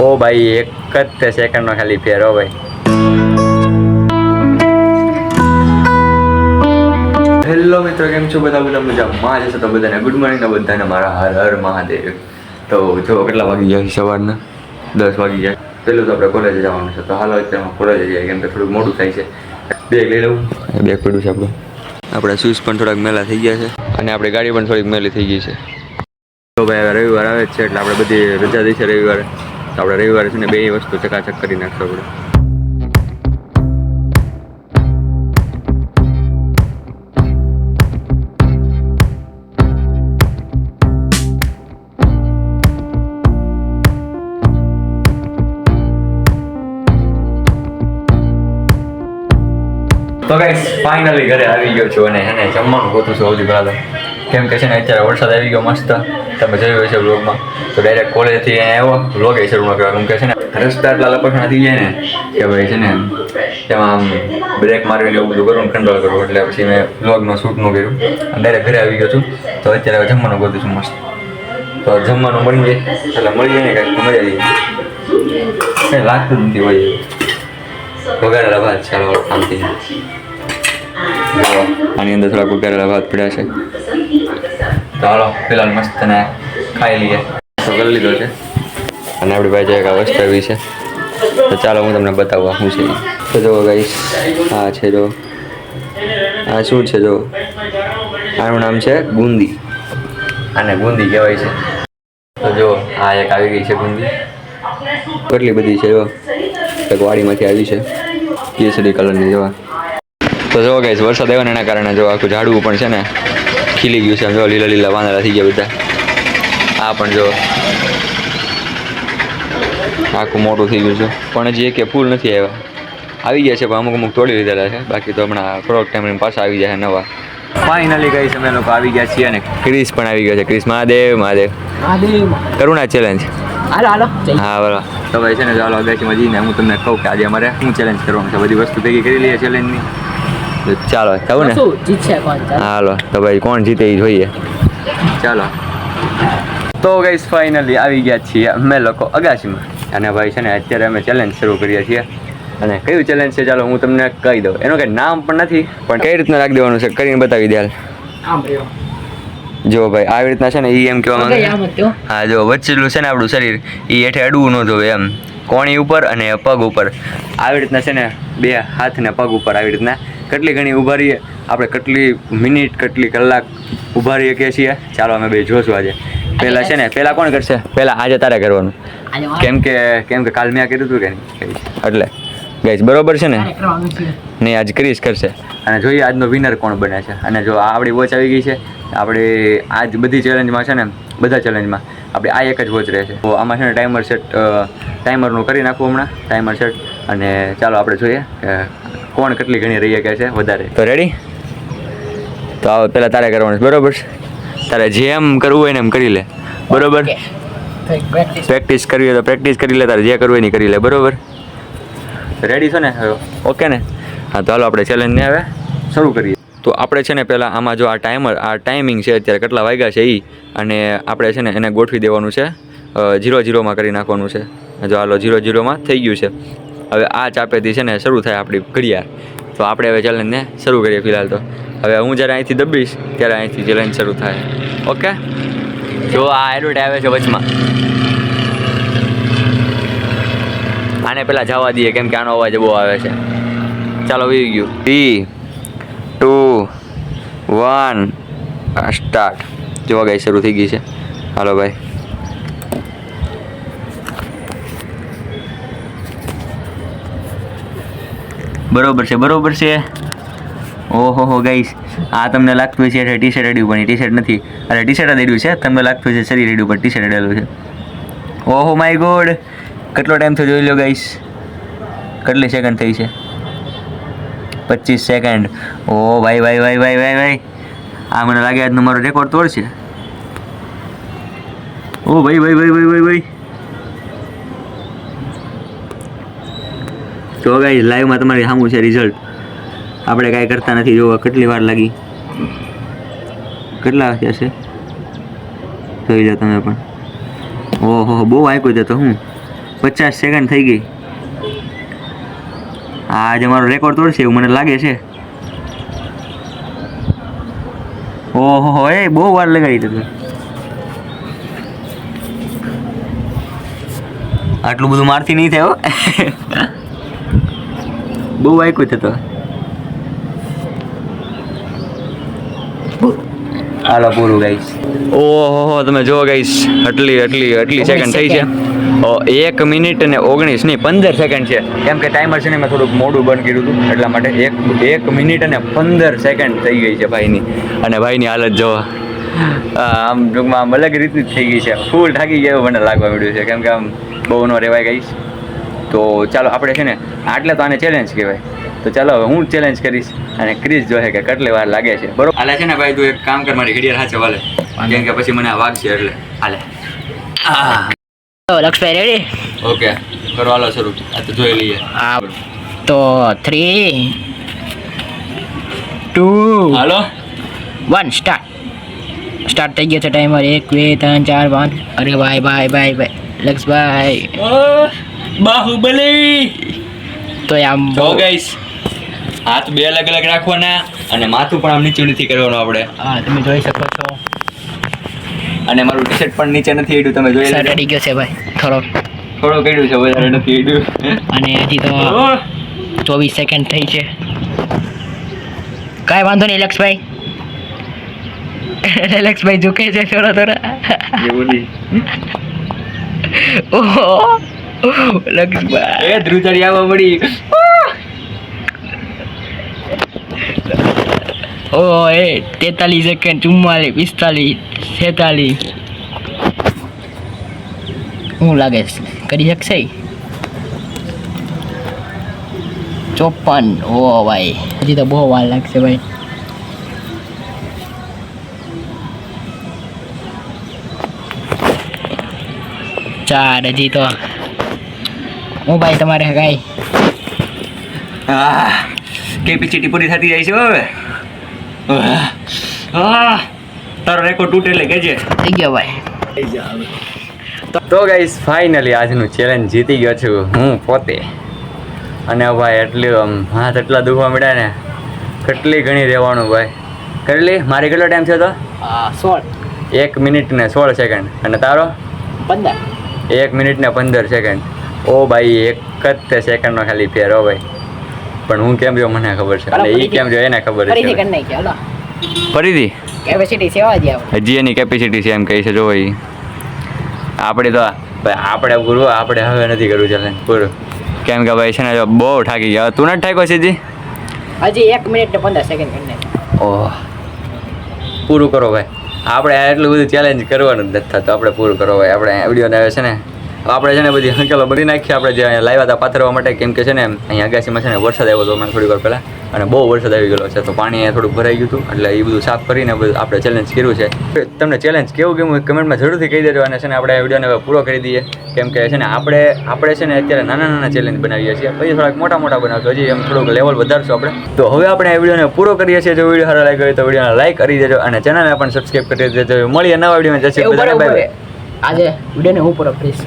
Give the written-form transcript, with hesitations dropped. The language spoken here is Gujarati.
ઓ ભાઈ એક જ સેકન્ડનો ખાલી ફેર હો ભાઈ. હેલો મિત્રો, કેમ છો બધા મજામાં જશો તો બધાને ગુડ મોર્નિંગ ને બધાને મારા હર હર મહાદેવ. તો જો કેટલા વાગી ગયા સવારના 10 વાગી ગયા. પેલું તો આપણે કોલેજે જવાનું છે, તો હાલો અત્યારે કોલેજે જઈએ કેમ કે થોડુંક મોડું થાય છે. બેગ લઈ લઉં, બેગ પડ્યું છે આપણું. આપણા શૂઝ પણ થોડાક મેલા થઈ ગયા છે અને આપણી ગાડી પણ થોડીક મેલી થઈ ગઈ છે. તો ભાઈ રવિવાર આવે જ છે એટલે આપણે બધી રજા દઈ છે રવિવારે. તો આપણે રવિવારે છે ને બે વસ્તુ ચકાચક કરી નાખશો આપણે. તો ગાઈસ ફાઇનલી ઘરે આવી ગયો છું અને એને જમવાનું ગોતું છું સૌથી પહેલાં કેમ કે છે ને અત્યારે વરસાદ આવી ગયો મસ્ત, તમે જોયું હશે વ્લોગમાં. તો ડાયરેક્ટ કોલેજથી આવ્યો વ્લોગ એ શરૂ કરવા કેમ કે છે ને રસ્તા એટલા લપસણા થઈ જાય ને કે ભાઈ છે ને તેમાં આમ બ્રેક મારવીને એવું બધું કરું કંટ્રોલ કરું એટલે પછી મેં વ્લોગમાં શૂટનું કર્યું અને ડાયરેક્ટ ઘરે આવી ગયો છું. તો અત્યારે હવે જમવાનું ગોતું છું મસ્ત. તો જમવાનું બની જાય એટલે મળી જાય ને કાંઈક મજા આવી જાય, કંઈ લાગતું નથી હોય વઘારેલા ભાત. ચાલો શાંતિ. આની અંદર થોડાક વઘારેલા ભાત પડ્યા છે, તો હાલો ફિલહાલ મસ્ત ને ખાઈ લઈએ. તો કરી લીધો છે અને આપણી પાસે એક વસ્તુ આવી છે, તો ચાલો હું તમને બતાવવા શું છે. તો જો ગાઈસ આ છે, જો આ શું છે, જો આનું નામ છે બુંદી. આને બુંદી કહેવાય છે. તો જો આ એક આવી ગઈ છે બુંદી. કેટલી બધી છે, જો એક વાડીમાંથી આવી છે કેસરી કલરની. જોવા તો જો ગાઈસ વરસાદ આવ્યો ને એના કારણે જો આખું ઝાડવું પણ છે ને ખીલી ગયું છે. જો લીલા લીલા વાંદળા થઈ ગયા બધા. આ પણ જો આખું મોટું થઈ ગયું છે પણ હજી એક ફૂલ નથી આવ્યા. આવી ગયા છે પણ અમુક અમુક તોડી લીધેલા છે, બાકી તો હમણાં થોડોક ટાઈમ પાછા આવી જાય નવા. ફાઇનલી ગાઈસ અમે લોકો આવી ગયા છીએ અને ક્રિસ પણ આવી ગયો છે. ક્રિસ મહાદેવ મહાદેવ કરું ના ચેલેન્જ. હા બરાબર. તો ભાઈ છે ને ચાલો અગાસીમાં જઈને હું તમને કહું કે આજે અમારે શું ચેલેન્જ કરવાનું છે. બધી વસ્તુ ભેગી કરી લઈએ ચેલેન્જની. ચાલો થવું ને. હાલો તો ભાઈ કોણ જીતે એ જોઈએ. ચાલો તો ગાઈસ ફાઇનલી આવી ગયા છીએ અમે લોકો અગાસીમાં અને ભાઈ છે ને અત્યારે અમે ચેલેન્જ શરૂ કરીએ છીએ. અને કયું ચેલેન્જ છે ચાલો હું તમને કહી દઉં. એનું કંઈ નામ પણ નથી પણ કઈ રીતના રાખી દેવાનું છે કરીને બતાવી દે. જો ભાઈ આવી રીતના છે ને એ એમ કહેવા માંગે. હા જો વચ્ચેલું છે ને આપણું શરીર એ હેઠે અડવું ન જોવે એમ, કોણી ઉપર અને પગ ઉપર આવી રીતના છે ને બે હાથને પગ ઉપર આવી રીતના કેટલી ઘણી ઊભા રહીએ આપણે, કેટલી મિનિટ કેટલી કલાક ઊભા રહીએ કે છીએ. ચાલો અમે બે જોશું આજે. પહેલાં છે ને પહેલાં કોણ કરશે? પહેલાં આજે તારે કરવાનું કેમ કે કાલ મેં કર્યું હતું કે નહીં એટલે ગાઈસ બરોબર છે ને. નહીં આજ ક્રિસ કરશે અને જોઈએ આજનો વિનર કોણ બને છે. અને જો આ આપણી વોચ આવી ગઈ છે. આપણે આજ બધી ચેલેન્જમાં છે ને બધા ચેલેન્જમાં આપણે આ એક જ વોચ રહે છે. તો આમાં છે ને ટાઈમરનું કરી નાખવું હમણાં ટાઈમર સેટ. અને ચાલો આપણે જોઈએ કે કોણ કેટલી ઘણી રહી શકે છે વધારે. તો રેડી? તો આવો પહેલાં તારે કરવાનું છે બરોબર. તારે જેમ કરવું હોય ને એમ કરી લે બરોબર. પ્રેક્ટિસ કરવી હોય તો પ્રેક્ટિસ કરી લે, તારે જે કરવું હોય ને કરી લે બરોબર. રેડી છો ને? ઓકે ને? હા તો હાલો આપણે ચેલેન્જને હવે શરૂ કરીએ. તો આપણે છે ને પહેલાં આમાં જો આ ટાઈમિંગ છે અત્યારે કેટલા વાગ્યા છે એ, અને આપણે છે ને એને ગોઠવી દેવાનું છે 0-0માં કરી નાખવાનું છે. જો હાલો 0-0માં થઈ ગયું છે. હવે આ ચાપેથી છે ને શરૂ થાય આપણી ઘડિયાળ. તો આપણે હવે ચેલેન્જને શરૂ કરીએ ફિલહાલ. તો હવે હું જ્યારે અહીંથી દબીશ ત્યારે અહીંથી ચેલેન્જ શરૂ થાય. ઓકે? જો આ એડવર્ટ આવે છે વચમાં, આને પહેલાં જવા દઈએ કેમ કે આનો અવાજ બહુ આવે છે. ચાલો વી ગયું 3, 2, 1 સ્ટાર્ટ. જોવા ગાઈ શરૂ થઈ ગઈ છે. હાલો ભાઈ. બરોબર છે બરોબર છે. ઓહો હો ગાઈસ આ તમને લાગતું હોય છે ટી શર્ટ રેડ્યું પણ ટી શર્ટ નથી. અરે ટી શર્ટ જ રેડ્યું છે. તમને લાગતું છે શરીર રેડ્યું પણ ટી શર્ટ રેડેલું છે. ઓહો માય ગોડ કેટલો ટાઈમ થયો જોઈ લો ગાઈસ. કેટલી સેકન્ડ થઈ છે? 25 સેકન્ડ. ઓ ભાઈ ભાઈ ભાઈ ભાઈ ભાઈ ભાઈ આ મને લાગે આજનો મારો રેકોર્ડ તોડશે. ઓ ભાઈ ભાઈ ભાઈ ભાઈ ભાઈ ભાઈ. તો ગાઈસ લાઈવમાં તમારી સામું છે રિઝલ્ટ. આપણે કાંઈ કરતા નથી. જોવા કેટલી વાર લાગી, કેટલા વાગ્યા છે જોઈ લો તમે પણ. ઓહો બહુ આંક્યું છે તો હું 50 સેકન્ડ થઈ ગઈ. આજે મારો રેકોર્ડ તોડશે એવું મને લાગે છે. ઓહો એ બહુ વાર લગાડી તમે. આટલું બધું મારથી નહીં થાય હો. બહુ વાયકું થતો. હાલો પૂરું ગાઈસ. ઓહો તમે જો ગાઈસ આટલી સેકન્ડ થઈ છે. 1 મિનિટ અને 19 નહીં 15 સેકન્ડ છે. કેમ કે ટાઈમર છે ને મેં થોડુંક મોડું બંધ કર્યું હતું એટલા માટે 1 મિનિટ અને 15 સેકન્ડ થઈ ગઈ છે ભાઈની. અને ભાઈની હાલત જો આમ ટૂંકમાં આમ અલગ રીતની જ થઈ ગઈ છે. ફૂલ થાકી ગયા એવું મને લાગવા મળ્યું છે. કેમ કે આમ બહુ ન રહેવાય ગાઈસ. તો ચાલો આપણે છે ને આટલે તો આને ચેલેન્જ કહેવાય. તો ચાલો હવે હું ચેલેન્જ કરીશ અને ક્રિસ જોહે કે કેટલી વાર લાગે છે. બરોબર હાલે છે ને ભાઈ તું એક કામ કર મારી ઘડિયાળ હાચે વાલે. કેમ કે પછી મને આ વાગશે એટલે હાલે. લક્ષભાઈ રેડી? ઓકે કરો હાલો શરૂ. આ તો જોઈ લઈએ. હા તો 3 2 હાલો 1 સ્ટાર્ટ થઈ ગયો છે ટાઈમર. 1 2 3 4 5. અરે ભાઈ લક્ષભાઈ બાહુબલી. તો આમ જો ગાઈસ હાથ બે અલગ અલગ રાખવાના અને માથું પણ આમ નીચે નથી કરવાનું આપણે. હા તમે જોઈ શકો છો. અને મારું ટી-શર્ટ પણ નીચે નથી હેડ્યું. તમે જોઈ સર રેડી ગયો છે ભાઈ. થોડો કર્યું છે વધારે નથી હેડ્યું. અને હજી તો 24 સેકન્ડ થઈ છે. કાંઈ વાંધો નહીં લક્ષભાઈ. લક્ષભાઈ ઝૂકે છે થોડા. એવું નહીં. ઓહો લક્ષભાઈ એ ધ્રુજડી આવવા મળી. ઓ એ 43 સેકન્ડ 44 45 46 શું લાગે છે કરી શકશે? 54. ઓ ભાઈ હજી તો બહુ વાર લાગશે ભાઈ. ચાર હજી તો હું ભાઈ તમારે કાંઈ કેપેસિટી પૂરી થતી જાય છે હવે. તારો રેકોર્ડ તૂટે એટલે કહેજે. થઈ ગયો ભાઈ. તો ગાઈસ ફાઇનલી આજનું ચેલેન્જ જીતી ગયો છું હું પોતે. અને ભાઈ એટલી આમ હાથ એટલા દુખવા મળ્યા ને કેટલી ઘણી રહેવાનું ભાઈ. કેટલી મારી કેટલો ટાઈમ થયો તો? 16. 1 મિનિટ ને 16 સેકન્ડ. અને તારો? 15. 1 મિનિટ ને 15 સેકન્ડ. ઓ ભાઈ 1 જ સેકન્ડનો ખાલી ફેર હો ભાઈ. પણ હું કેમ રહ્યો મને ખબર છે અને એ કેમ રહ્યો એને ખબર છે. ફરીથી કેપેસિટી સેવા જ હજી એની કેપેસિટી છે એમ કહી છે. જો ભાઈ આપણે તો આપણે પૂરું આપણે હવે નથી કરવું ચેલેન્જ પૂરું. કેમ કે ભાઈ છે ને જો બહુ થાકી ગયા. તું નથી થાક્યો સીધી? હજી 1 મિનિટ ને 15 સેકન્ડ કરીને. ઓહ પૂરું કરો ભાઈ. આપણે એટલું બધું ચેલેન્જ કરવાનું જ નથી થતું. આપણે પૂરું કરો ભાઈ. આપણે વિડીયોને આવે છે ને આપણે છે ને બધી હંકેલો ભરી નાખીએ. આપણે જે અહીંયા લાવ્યા હતા પાથરવા માટે. કેમ કે છે ને અહીંયા અગાસીમાં છે ને વરસાદ આવ્યો હતો હમણાં થોડી વાર પહેલાં અને બહુ વરસાદ આવી ગયેલો છે. તો પાણી અહીંયા થોડુંક ભરાઈ ગયું હતું એટલે એ બધું સાફ કરીને બધું આપણે ચેલેન્જ કર્યું છે. તમને ચેલેન્જ કેવું ગમ્યું કમેન્ટમાં જરૂરથી કહી દેજો. અને છે ને આપણે વિડીયોને હવે પૂરો કરી દઈએ. કેમ કે છે ને આપણે છે ને અત્યારે નાના ચેલેન્જ બનાવીએ છીએ. પછી થોડાક મોટા બનાવતો હજી એમ થોડુંક લેવલ વધારશું આપણે. તો હવે આપણે આ વિડીયોને પૂરો કરીએ છીએ. જો વિડીયો સારો લાગ્યો હોય તો વિડીયોને લાઈક કરી દેજો અને ચેનલને પણ સબસ્ક્રાઈબ કરી દેજો. મળીએ નવા વિડીયોમાં. જય શ્રી કૃષ્ણ. આજે વિડીયોને હું પૂરો કરીશ.